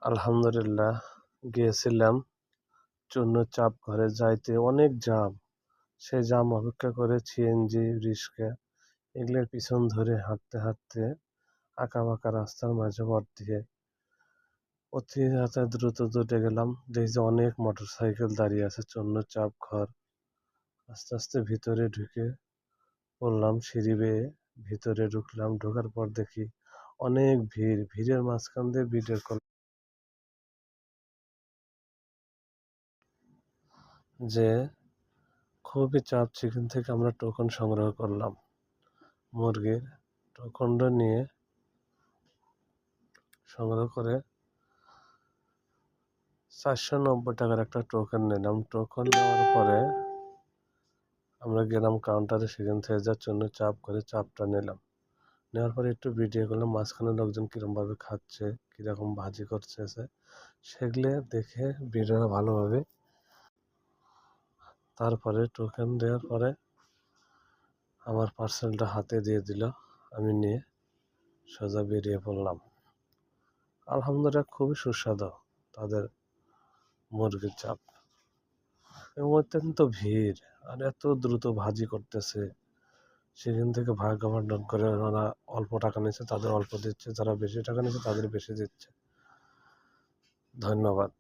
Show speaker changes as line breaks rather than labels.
আলহামদুলিল্লাহ গিয়েছিলাম চুন্নুর চাপ ঘরে যাইতে অনেক জ্যাম। সেই জ্যাম অপেক্ষা করে সিএনজি, রিক্সা এগুলোর পিছন ধরে হাঁটতে হাঁটতে আঁকাবাঁকা রাস্তার মাঝে পথ দিয়ে অতি দ্রুত ছুটে গেলাম। দেখি যে অনেক মোটরসাইকেল দাঁড়িয়ে আছে চুন্নুর চাপ ঘর। আস্তে আস্তে ভিতরে ঢুকে পড়লাম সিঁড়ি বেয়ে। ভিতরে ঢুকলাম, ঢোকার পর দেখি অনেক ভিড়। ভিড়ের মাঝখান দিয়ে ভিডিও কল যে খুবই চাপ, সেখান থেকে আমরা টোকন সংগ্রহ করলাম মুরগির। টোকনটা নিয়ে সংগ্রহ করে 490 টাকার একটা টোকেন নিলাম। টোকন নেওয়ার পরে আমরা গেলাম কাউন্টারে, সেখান থেকে যার জন্য চাপ করে চাপটা নিলাম। নেওয়ার পরে একটু ভিডিও করলাম, মাঝখানে লোকজন কিরকম ভাবে খাচ্ছে, কিরকম ভাজি করছে সেগুলো দেখে ভিডিও ভালোভাবে। তারপরে টোকেন দেওয়ার পরে আমার পার্সেলটা হাতে দিয়ে দিল, আমি নিয়ে সোজা বেরিয়ে পড়লাম। আলহামদুলিল্লাহ খুবই সুস্বাদু তাদের মুরগির চাপ এবং অত্যন্ত ভিড়। আর এত দ্রুত ভাজি করতেছে, সেখান থেকে ভাগ বন্টন করে ওরা অল্প টাকা নিচ্ছে তাদের অল্প দিচ্ছে, যারা বেশি টাকা নিচ্ছে তাদের বেশি দিচ্ছে। ধন্যবাদ।